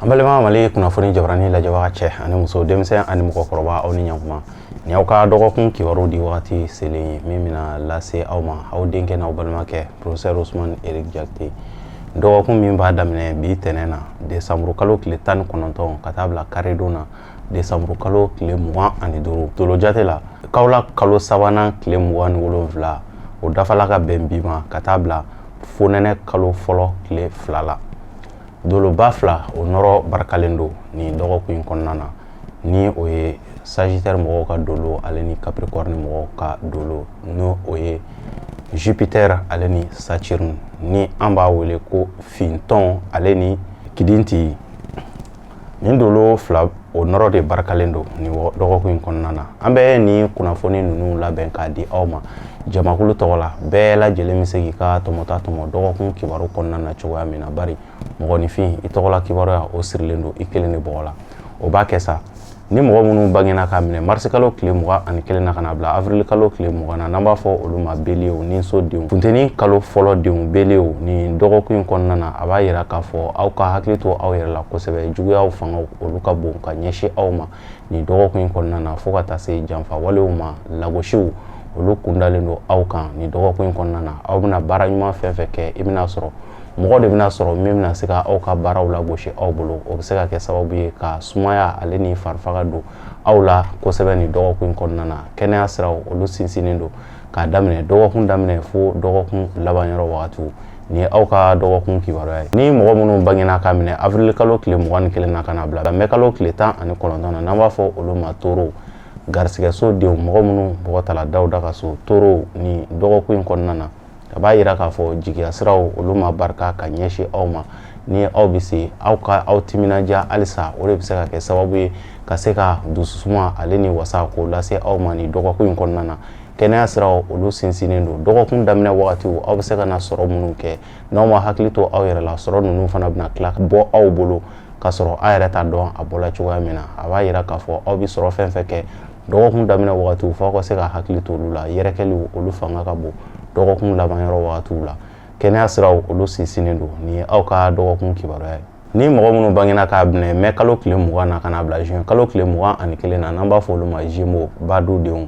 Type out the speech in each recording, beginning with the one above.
An balima Mali kunnafoni jabarani lajɛbaga cɛ ani muso denmisɛn ani mɔgɔkɔrɔba aw ni ɲankuma ni aw ka dɔgɔkun kibaru di wagati selen ye min bɛna lase aw ma aw denkɛ n'aw balimakɛ professeur Ousmane Éric Jakite dɔgɔkun min b'a daminɛ bi tɛnɛn na décembre kalo tile 19 ka taa bila karedon na décembre kalo tile 25 tolo jate la Kaolack kalo sabanan tile 27 o dafala ka bɛn bi ma ka taa bila fonɛnɛ kalo fɔlɔ tile 2 la doloba fila o nɔrɔ barikalen don ni dɔgɔkun in kɔnɔna na ni o ye Sagittaire mɔgɔw ka dolo ale ni Capricorne mɔgɔw ka dolo no o ye Jupiter ale ni Saturne ni an b'a wele ko fintɔn ale ni kidinti ni dolo fila o nɔrɔ de barikalen don ni dɔgɔkun in kɔnɔna na an bɛ ni kunnafoni ninnu labɛn k'a di aw ma jamakulu tɔgɔ la bɛɛ lajɛlen bɛ se k'i ka tɔmɔta tɔmɔ dɔgɔkun kibaru kɔnɔna na cogoya min na bari mɔgɔninfin i tɔgɔla kibaruya o sirilen don i kelen de bɔgɔ la o b'a kɛ sa ni mɔgɔ minnu bangena ka minɛ mars kalo tile 21 na ka na bila avril kalo tile 20 na n'an b'a fɔ olu ma belew ni sodenw funteni kalo fɔlɔ denw belew ni dɔgɔkun in kɔnɔna na a b'a yira k'a fɔ aw ka hakili to aw yɛrɛ la kosɛbɛ juguyaw fangaw olu ka bon ka ɲɛsin aw ma ni dɔgɔkun in kɔnɔna na fo ka taa se janfa walew ma lagosiw olu kundalen don aw kan ni dɔgɔkun in kɔnɔna na aw bɛna baara ɲuman fɛn fɛn kɛ i bɛna sɔrɔ mɔgɔ de bɛna sɔrɔ min bɛna se ka aw ka baaraw lagosi aw bolo o bɛ se ka kɛ sababu ye ka sumaya ale ni farifaga don aw la kosɛbɛ ni dɔgɔkun in kɔnɔna na kɛnɛya siraw olu sinsinnen don k'a daminɛ dɔgɔkun daminɛ fo dɔgɔkun laban yɔrɔ wagatiw ni ye aw ka dɔgɔkun kibaruya ye ni mɔgɔ minnu bangena ka minɛ avril kalo tile 21 na ka na bila mai kalo tile 19 na n'an b'a fɔ olu ma toro garisigɛso denw mɔgɔ minnu bɔgɔ tala dawuda ka so toro ni dɔgɔkun in kɔnɔna na a b'a yira k'a fɔ jigiya siraw olu ma barika ka ɲɛsin aw ma ni aw bɛ se aw ka aw timinadiya halisa o de bɛ se ka kɛ sababu ye ka se ka dususuma ale ni wasa k'o lase aw ma ni dɔgɔkun in kɔnɔna na kɛnɛya siraw olu sinsinnen don dɔgɔkun daminɛ wagatiw aw bɛ se ka na sɔrɔ minnu kɛ n'aw ma hakili to aw yɛrɛ la sɔrɔ ninnu fana bɛna tila bɔ aw bolo ka sɔrɔ aw yɛrɛ t'a dɔn a bɔla cogoya min na a b'a yira k'a fɔ aw bɛ sɔrɔ fɛn fɛn kɛ dɔgɔkun daminɛ wagatiw fo aw ka se ka hakili to olu la yɛrɛkɛliw olu fanga ka bon dɔgɔkun laban yɔrɔ wagatiw la kɛnɛya siraw olu sinsinnen don ni ye aw ka dɔgɔkun kibaruya ye ni mɔgɔ minnu bangena k'a minɛ mai kalo tile 20 na ka na bila juin kalo tile 21 na n'an b'a fɔ olu ma Gémeaux badudenw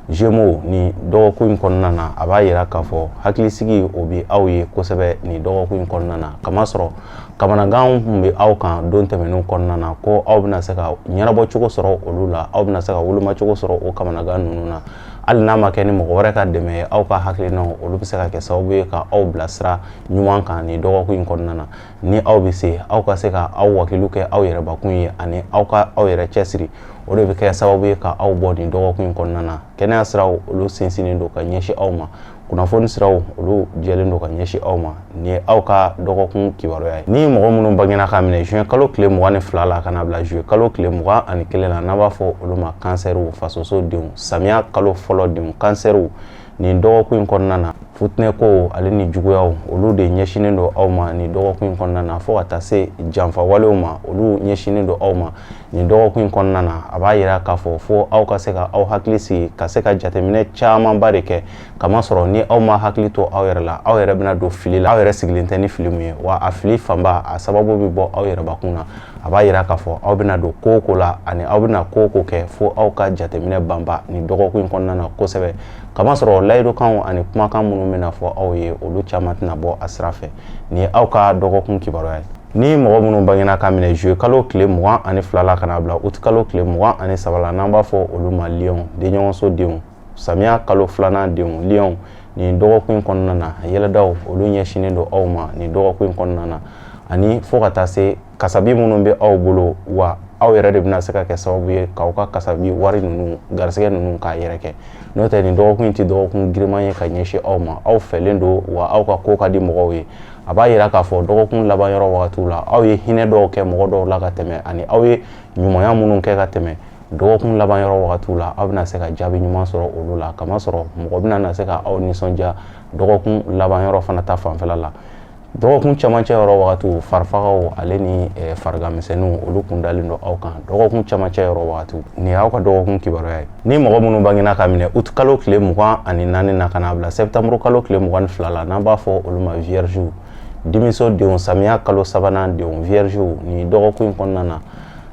Gémeaux ni dɔgɔkun in kɔnɔna na a b'a yira k'a fɔ hakilisigi o bɛ aw ye kosɛbɛ ni dɔgɔkun in kɔnɔna na kamasɔrɔ kamanagan kun bɛ aw kan don tɛmɛnenw kɔnɔna na ko aw bɛna se ka ɲɛnabɔ cogo sɔrɔ olu la aw bɛna se ka woloma cogo sɔrɔ o kamanagan ninnu na hali n'a ma kɛ ni mɔgɔ wɛrɛ ka dɛmɛ ye aw ka hakilinaw olu bɛ se ka kɛ sababu ye ka aw bilasira ɲuman kan ni dɔgɔkun in kɔnɔna na ni aw bɛ se aw ka se ka aw wakilu kɛ aw yɛrɛbakun ye ani aw ka aw yɛrɛ cɛsiri o de bɛ kɛ sababu ye ka aw bɔ nin dɔgɔkun in kɔnɔna na kɛnɛya siraw olu sinsinnen don ka ɲɛsin aw ma kunnafoni siraw olu jɛlen don ka ɲɛsin aw ma ni ye aw ka dɔgɔkun kibaruya ye ni mɔgɔ minnu bangena ka minɛ juin kalo tile 22 la ka na bila juillet kalo tile 21 la n'an b'a fɔ olu ma kansɛriw fasoso denw samiya kalo fɔlɔ denw kansɛriw nin dɔgɔkun in kɔnɔna na futinɛko ale ni juguyaw olu de ɲɛsinnen don aw ma ni dɔgɔkun in kɔnɔna na fo ka taa se janfa walew ma olu ɲɛsinnen don aw ma ni dɔgɔkun in kɔnɔna na a b'a yira k'a fɔ fo aw ka se ka aw hakili sigi ka se ka jateminɛ camanba de kɛ kamasɔrɔ ni aw ma hakili to aw yɛrɛ la aw yɛrɛ bɛna don fili la aw yɛrɛ sigilen tɛ ni fili min ye wa a fili fanba a sababu bɛ bɔ aw yɛrɛbakun na a b'a yira k'a fɔ aw bɛna don ko o ko la ani aw bɛna ko o ko kɛ fo aw ka jateminɛ banba ni dɔgɔkun in kɔnɔna na kosɛbɛ kamasɔrɔ layidukanw ani kumakan minnu bɛna fɔ aw ye olu caman tɛna bɔ a sira fɛ ni ye aw ka dɔgɔkun kibaruya ye ni mɔgɔ minnu bangena ka minɛ juillet kalo tile 22 la ka na bila août kalo tile 23 la n'an b'a fɔ olu ma lion denɲɔgɔnso denw samiya kalo 2nan denw lion nin dɔgɔkun in kɔnɔna na yɛlɛdaw olu ɲɛsinnen don aw ma nin dɔgɔkun in kɔnɔna na ani fo ka taa se kasabi minnu bɛ aw bolo wa aw yɛrɛ de bɛna se ka kɛ sababu ye k'aw ka kasabi wari ninnu garisɛgɛ ninnu k'a yɛrɛ kɛ n'o tɛ nin dɔgɔkun in tɛ dɔgɔkun giriman ye ka ɲɛsin aw ma aw fɛlen don wa aw ka ko ka di mɔgɔw ye a b'a yira k'a fɔ dɔgɔkun laban yɔrɔ wagatiw la aw ye hinɛ dɔw kɛ mɔgɔ dɔw la ka tɛmɛ ani aw ye ɲumanya minnu kɛ ka tɛmɛ dɔgɔkun laban yɔrɔ wagatiw la aw bɛna se ka jaabi ɲuman sɔrɔ olu la kamasɔrɔ mɔgɔ bɛna na se ka aw nisɔndiya dɔgɔkun laban yɔrɔ fana ta fanfɛla la dɔgɔkun camancɛ yɔrɔ wagatiw farifagaw ale ni farigamisɛnninw olu kun dalen don aw kan dɔgɔkun camancɛ yɔrɔ wagatiw nin y'aw ka dɔgɔkun kibaruya ye ni mɔgɔ minnu bangena ka minɛ août kalo tile 24 na ka na bila septembre kalo tile 22 la n'an b'a fɔ olu ma vierge dimiso denw samiya kalo sabanan denw viergew ni dɔgɔkun in kɔnɔna na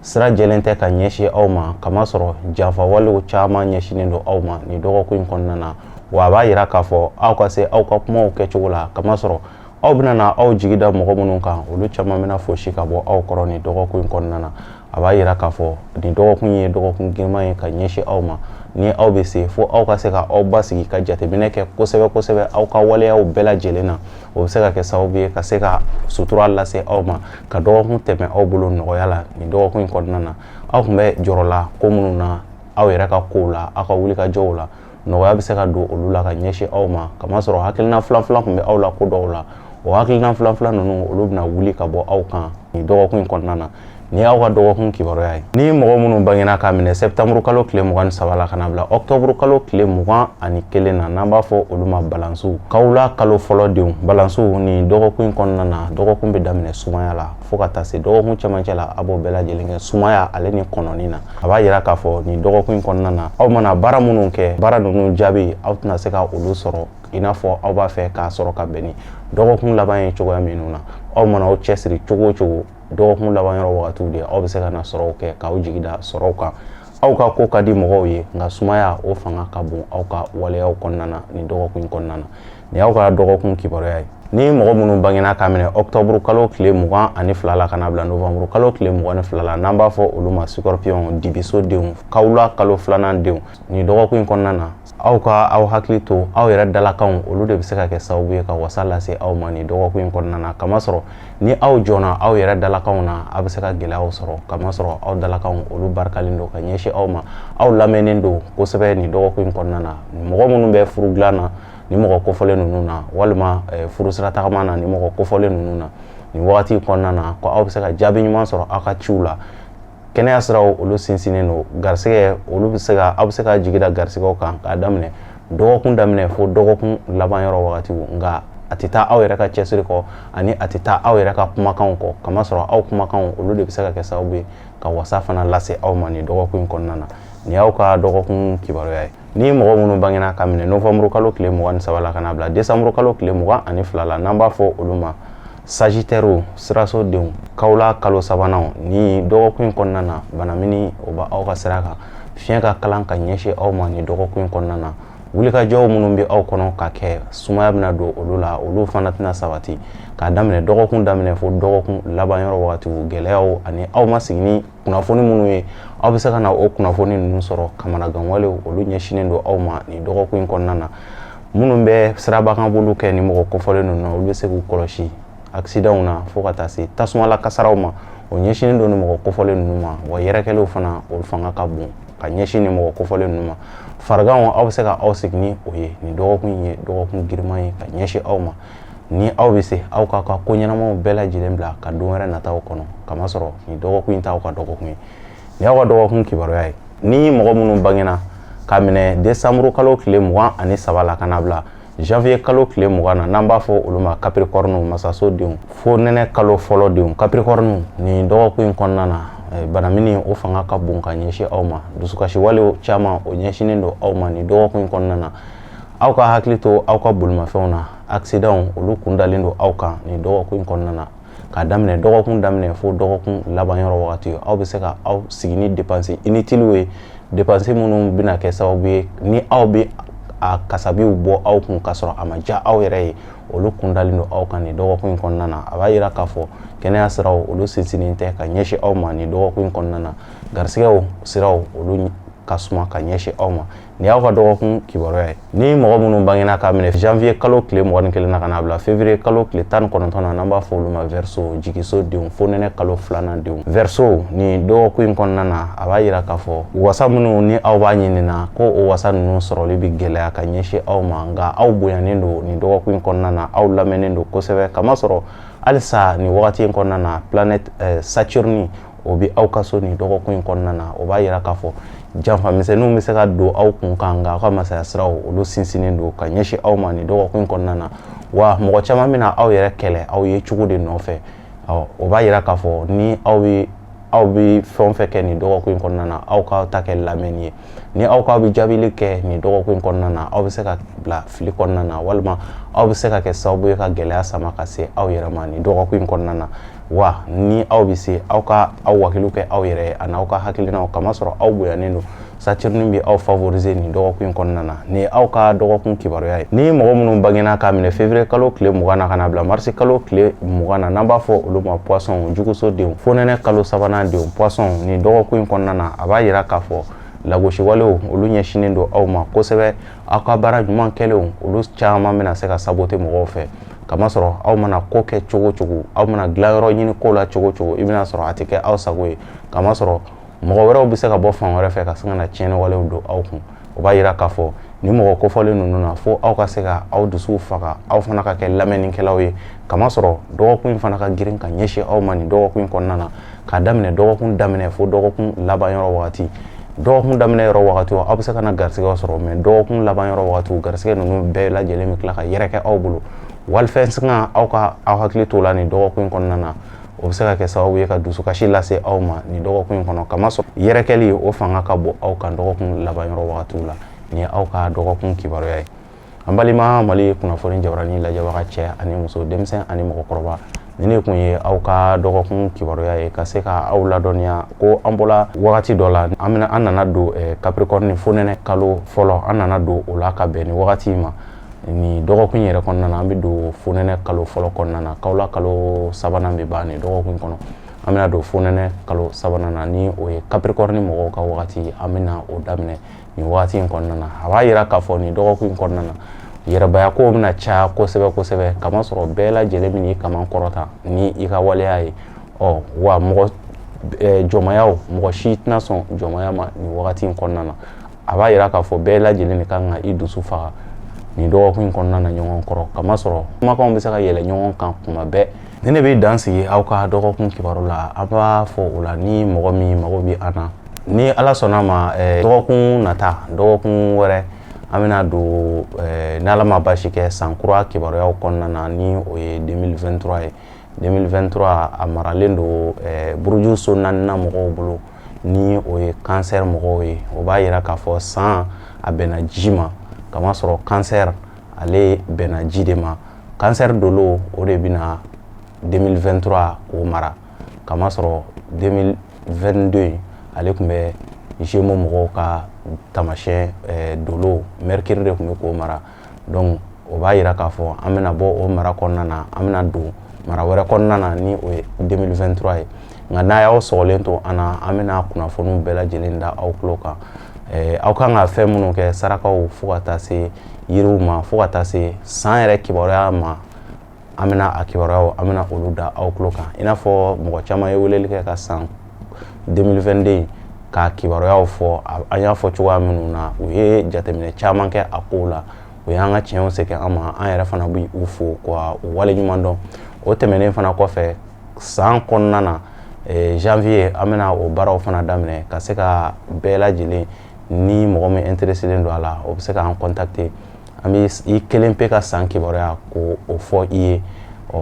sira jɛlen tɛ ka ɲɛsin aw ma kamasɔrɔ janfawalew caman ɲɛsinen don aw ma ni dɔgɔkun in kɔnɔna na wa a b'a yira k'a fɔ aw ka se aw ka kumaw kɛcogo la kamasɔrɔ aw bɛna na aw jigida mɔgɔ minnu kan olu caman bɛna fosi ka bɔ aw kɔrɔ ni dɔgɔkun in kɔnɔna na a b'a yira k'a fɔ ni dɔgɔkun ye dɔgɔkun girinman ye ka ɲɛsin aw ma ni aw bɛ se fo aw ka se ka aw basigi ka jateminɛ kɛ kosɛbɛ aw ka waleyaw bɛɛ lajɛlen na o bɛ se ka kɛ sababu ye ka se ka sutura lase aw ma ka dɔgɔkun tɛmɛ aw bolo nɔgɔya la ni dɔgɔkun in kɔnɔna na aw tun bɛ jɔrɔ la ko minnu na aw yɛrɛ ka kow la aw ka wulikajɔw la nɔgɔya bɛ se ka don olu la ka ɲɛsin aw ma kamasɔrɔ hakilina filan tun bɛ aw la ko dɔw la o hakilina filan ninnu olu bɛna wuli ka bɔ aw kan ni dɔgɔkun in kɔnɔna na ni y'aw ka dɔgɔkun kibaruya ye ni mɔgɔ minnu bangena k'a minɛ septembre kalo tile 23 la ka na bila octobre kalo tile 21 na n'an b'a fɔ olu ma balansiw kawula kalo fɔlɔ denw balansiw ni dɔgɔkun in kɔnɔna na dɔgɔkun bɛ daminɛ sumaya la fo ka taa se dɔgɔkun cɛmancɛ la a b'o bɛɛ lajɛlen kɛ sumaya ale ni kɔnɔni na a b'a yira k'a fɔ ni dɔgɔkun in kɔnɔna na aw mana baara minnu kɛ baara ninnu jaabi aw tɛna se ka olu sɔrɔ i n'a fɔ aw b'a fɛ k'a sɔrɔ ka bɛn ni dɔgɔkun laban ye cogoya minnu na aw mana aw cɛsiri cogo o cogo dɔgɔkun laban yɔrɔ wagatiw de aw bɛ se ka na sɔrɔw kɛ k'aw jigida sɔrɔw kan aw ka ko ka di mɔgɔw ye nka sumaya o fanga ka bon aw ka waleyaw kɔnɔna na ni dɔgɔkun kɔnɔna na ni y'aw ka dɔgɔkun kibaruya ye ni mɔgɔ minnu bangena k'a minɛ octobre kalo tile 22 la ka na bila novembre kalo tile 22 la n'an b'a fɔ olu ma scorpion dibiso denw kawula kalo filanan denw ni dɔgɔkun kɔnɔna na aw ka aw hakili to aw yɛrɛ dalakanw olu de bɛ se ka kɛ sababu ye ka wasa lase aw ma ni dɔgɔkun kɔnɔna na kamasɔrɔ ni aw jɔna aw yɛrɛ dalakanw na aw bɛ se ka gɛlɛyaw sɔrɔ kamasɔrɔ aw dalakanw olu barikalen don ka ɲɛsin aw ma aw lamɛnnen don kosɛbɛ ni dɔgɔkun kɔnɔna na mɔgɔ minnu bɛ furu dilan na ni mɔgɔ kofɔlen ninnu na walima furusira tagama na ni mɔgɔ kofɔlen ninnu na ni wagati kɔnɔna na ko aw bɛ se ka jaabi ɲuman sɔrɔ aw ka ciw la kɛnɛya siraw olu sinsinnen don garisɛgɛ olu bɛ se ka aw bɛ se ka jigida garisɛgɛw kan k'a daminɛ dɔgɔkun daminɛ fo dɔgɔkun laban yɔrɔ wagatiw nka a tɛ taa aw yɛrɛ ka cɛsiri kɔ ani a tɛ taa aw yɛrɛ ka kumakanw kɔ kamasɔrɔ aw kumakanw olu de bɛ se ka kɛ sababu ye ka wasa fana lase aw ma ni dɔgɔkun kɔnɔna na ni y'aw ka dɔgɔkun kibaruya ye ni mɔgɔ minnu bangena ka minɛ novembre kalo tile 23 la ka na bila décembre kalo tile 22 la n'an b'a fɔ olu ma Sagittaire siraso denw kawula kalo sabanan ni dɔgɔkun kɔnɔna na banamini o b'a aw ka sira kan fiɲɛ ka kalan ka ɲɛsin aw ma ni dɔgɔkun kɔnɔna na wulikajɔw minnu bɛ aw kɔnɔ ka kɛ sumaya bɛna don olu la olu fana tɛna sabati k'a daminɛ dɔgɔkun daminɛ fo dɔgɔkun laban yɔrɔ wagatiw gɛlɛyaw ani aw ma sigi ni kunnafoni minnu ye aw bɛ se ka na o kunnafoni ninnu sɔrɔ kamanaganwalew olu ɲɛsinnen don aw ma ni dɔgɔkun kɔnɔna na minnu bɛ sirabakanbolo kɛ ni mɔgɔ kofɔlen ninnu na olu bɛ se k'u kɔlɔsi accidentw na fo ka taa se tasumala kasaraw ma o ɲɛsinnen don ni mɔgɔ kofɔlen ninnu ma wa yɛrɛkɛlew fana olu fanga ka bon ka ɲɛsin ni mɔgɔ kofɔlen ninnu ma fariganw aw bɛ se ka aw sigi ni o ye ni dɔgɔkun ye dɔgɔkun giriman ye ka ɲɛsin aw ma ni aw bɛ se aw ka ko ɲɛnamaw bɛɛ lajɛlen bila ka don wɛrɛ nataw kɔnɔ kamasɔrɔ ni dɔgɔkun in t'aw ka dɔgɔkun ye ni y'aw ka dɔgɔkun kibaruya ye ni mɔgɔ minnu bangena ka minɛ décembre kalo tile 23 la ka na bila janvier kalo tile 20 na n'an b'a fɔ olu ma capricorne masaso denw fo nɛnɛ kalo fɔlɔ denw capricorne ni dɔgɔkun kɔnɔna na banamini o fanga ka bon ka ɲɛsin aw ma dusukasiwalew caman o ɲɛsinnen don aw ma ni dɔgɔkun kɔnɔna na aw ka hakili to aw ka bolimafɛnw na accident olu kun dalen don aw kan ni dɔgɔkun kɔnɔna na k'a daminɛ dɔgɔkun daminɛ fo dɔgɔkun laban yɔrɔ wagati aw bɛ se ka aw sigi ni dépense inutile ye dépense minnu bɛna kɛ sababu ye ni aw bɛ a kasabiw bɔ aw kun ka sɔrɔ a ma diya aw yɛrɛ ye olu kun dalen don aw kan ni dɔgɔkun kɔnɔna na a b'a yira k'a fɔ kɛnɛya siraw olu sinsinnen tɛ ka ɲɛsin aw ma ni dɔgɔkun kɔnɔna na garisɛgɛw siraw olu ka suma ka ɲɛsin aw ma ni y'aw ka dɔgɔkun kibaruya ye ni mɔgɔ minnu bangena k'a minɛ janvier kalo tile 21 na ka na bila février kalo tile 19 na n'an b'a fɔ olu ma verseau jigiso denw fo nɛnɛ kalo filanan denw verseau ni dɔgɔkun kɔnɔna na a b'a yira k'a fɔ wasa minnu ni aw b'a ɲinina ko o wasa ninnu sɔrɔli bɛ gɛlɛya ka ɲɛsin aw ma nka aw bonyanen don ni dɔgɔkun kɔnɔna na aw lamɛnnen don kosɛbɛ kamasɔrɔ halisa ni wagati kɔnɔna na planète Saturne o bɛ aw ka so ni dɔgɔkun kɔnɔna na o b'a yira k'a fɔ janfamisɛnninw bɛ se ka don aw kun kan nka aw ka masaya siraw olu sinsinnen don ka ɲɛsin aw ma ni dɔgɔkun kɔnɔna na wa mɔgɔ caman bɛna aw yɛrɛ kɛlɛ aw ye cogo de nɔfɛ o b'a yira k'a fɔ ni aw bɛ aw bi fɛn fɛn kɛ ni dɔgɔkun kɔnɔna na aw ka ta kɛ lamɛnni ye ni aw ka bi jaabili kɛ ni dɔgɔkun kɔnɔna na aw bɛ se ka bila fili kɔnɔna na walima aw bɛ se ka kɛ sababu ye ka gɛlɛya sama ka se aw yɛrɛ ma ni dɔgɔkun kɔnɔna na wa ni aw bɛ se aw ka aw wakiliw kɛ aw yɛrɛ ye ani aw ka hakilinaw kamasɔrɔ aw bonyanen don Saturne bɛ aw favoriser ni dɔgɔkun kɔnɔna na ni aw ka dɔgɔkun kibaruya ye ni mɔgɔ minnu bangena ka minɛ février kalo tile 20 na ka na bila mars kalo tile 20 na n'an b'a fɔ olu ma poisson jugusodenw fonɛnɛ kalo sabanan denw poisson ni dɔgɔkun kɔnɔna na a b'a yira k'a fɔ lagosiwalew olu ɲɛsinen don aw ma kosɛbɛ aw ka baara ɲuman kɛlenw olu caman bɛna se ka saboter mɔgɔw fɛ kamasɔrɔ aw mana ko kɛ cogo cogo aw mana dilayɔrɔ ɲini ko la cogo cogo i bɛna sɔrɔ a tɛ kɛ aw sago ye kamasɔrɔ mɔgɔ wɛrɛw bɛ se ka bɔ fan wɛrɛ fɛ ka se ka na tiɲɛni walew don aw kun o b'a yira k'a fɔ ni mɔgɔ kofɔlen ninnu na fo aw ka se ka aw dusuw faga aw fana ka kɛ lamɛnnikɛlaw ye kamasɔrɔ dɔgɔkun fana ka girin ka ɲɛsin aw ma nin dɔgɔkun kɔnɔna na k'a daminɛ dɔgɔkun daminɛ fo dɔgɔkun laban yɔrɔ wagati dɔgɔkun daminɛ yɔrɔ wagati aw bɛ se ka na garisɛgɛw sɔrɔ mais dɔgɔkun laban yɔrɔ wagati garisɛgɛ ninnu bɛɛ lajɛlen bɛ tila ka yɛrɛkɛ aw bolo walifɛn singa aw ka aw hakili t'o la nin dɔgɔkun kɔnɔna na o bɛ se ka kɛ sababu ye ka dusukasi lase aw ma nin dɔgɔkun kɔnɔ kamasɔrɔ yɛrɛkɛli o fanga ka bon aw kan dɔgɔkun laban yɔrɔ wagatiw la ni aw ka dɔgɔkun kibaruya ye an balima Mali kunnafoni jabarani lajɛbaga cɛ ani muso denmisɛn ani mɔgɔkɔrɔba nin kun ye aw ka dɔgɔkun kibaruya ye ka se ka aw ladɔnniya ko an bɔla wagati dɔ la an nana don Capricorne fonɛnɛ kalo fɔlɔ an nana don o la ka bɛn ni wagati ma ni dɔgɔkun yɛrɛ kɔnɔna na an bɛ don fonɛnɛ kalo fɔlɔ kɔnɔna na kawla kalo sabanan bɛ ban ni dɔgɔkun kɔnɔ an bɛna don fonɛnɛ kalo sabanan na ni o ye Capricorne mɔgɔw ka wagati an bɛna o daminɛ nin wagati in kɔnɔna na a b'a yira k'a fɔ nin dɔgɔkun kɔnɔna na yɛrɛbaya ko bɛna caya kosɛbɛ kosɛbɛ kamasɔrɔ bɛɛ lajɛlen bɛ n'i kaman kɔrɔta ni i ka waleya ye wa mɔgɔ jɔnmayaw mɔgɔ si tɛna sɔn jɔnmaya ma nin wagati in kɔnɔna na a b'a yira k'a fɔ bɛɛ lajɛlen de kan ka i dusu faga nin dɔgɔkun kɔnɔna na ɲɔgɔn kɔrɔ kamasɔrɔ kumakanw bɛ se ka yɛlɛ ɲɔgɔn kan kuma bɛɛ ni ne bɛ dan sigi aw ka dɔgɔkun kibaru la an b'a fɔ o la ni mɔgɔ min mago bɛ an na ni ala sɔnna ma dɔgɔkun nata dɔgɔkun wɛrɛ an bɛna don ni ala ma basi kɛ san kura kibaruyaw kɔnɔna na ni o ye 2023 ye 2023 a maralen don buruju so naaninan mɔgɔw bolo ni o ye cancer mɔgɔw ye o b'a yira k'a fɔ san a bɛnna ji ma kamasɔrɔ cancer ale bɛnna ji de ma cancer dolo o de bɛna 2023 k'o mara kamasɔrɔ 2022 ale tun bɛ Gémeaux mɔgɔw ka tamasiyɛn dolo Mercure de tun bɛ k'o mara donc o b'a yira k'a fɔ an bɛna bɔ o mara kɔnɔna na an bɛna don mara wɛrɛ kɔnɔna na ni o ye 2023 ye nka n'a y'aw sɔgɔlen to an na an bɛna kunnafoniw bɛɛ lajɛlen da aw tulo kan aw kan ka fɛn minnu kɛ sarakaw fo ka taa se yiriw ma fo ka taa se san yɛrɛ kibaruya ma an bɛna a kibaruyaw an bɛna olu da aw tulo kan i n'a fɔ mɔgɔ caman ye weleli kɛ ka san 2022 ka kibaruyaw fɔ an y'a fɔ cogoya minnu na u ye jateminɛ caman kɛ a kow la u y'an ka tiɲɛw segin an ma an yɛrɛ fana bɛ u fo ka u wale ɲuman dɔn o tɛmɛnen fana kɔfɛ san kɔnɔna na janvier an bɛna o baaraw fana daminɛ ka se ka bɛɛ lajɛlen ni mɔgɔ min intéresselen don a la o bɛ se k'an contacter an bɛ i kelen pe ka san kibaruya ko o fɔ i ye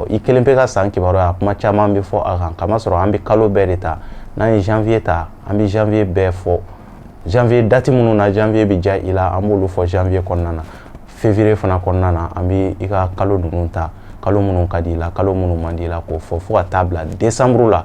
i kelen pe ka san kibaruya kuma caman bɛ fɔ a kan kamasɔrɔ an bɛ kalo bɛɛ de ta n'an ye janvier ta an bɛ janvier bɛɛ fɔ janvier date minnu na janvier bɛ ja i la an b'olu fɔ janvier kɔnɔna na février fana kɔnɔna na an bɛ i ka kalo ninnu ta kalo minnu ka di i la kalo minnu man di i la k'o fɔ fo ka taa bila décembre la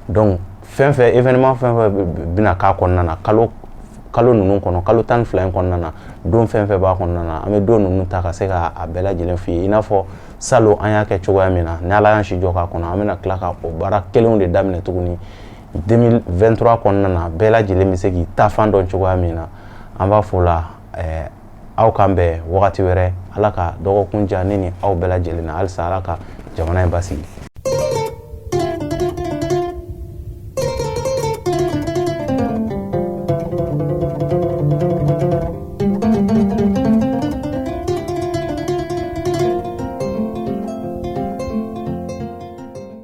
donc fɛn fɛn événement fɛn fɛn bɛna k'a kɔnɔna na kalo ninnu kɔnɔ kalo 12 in kɔnɔna na don fɛn fɛn b'a kɔnɔna na an bɛ don ninnu ta ka se ka a bɛɛ lajɛlen f'i ye i n'a fɔ salon an y'a kɛ cogoya min na ni ala y'an si jɔ k'a kɔnɔ an bɛna tila ka o baara kelenw de daminɛ tuguni 2023 kɔnɔna na bɛɛ lajɛlen bɛ se k'i ta fan dɔn cogoya min na an b'a fɔ la aw kan bɛn wagati wɛrɛ ala ka dɔgɔkun diya ne ni aw bɛɛ lajɛlen na halisa ala ka jamana in basigi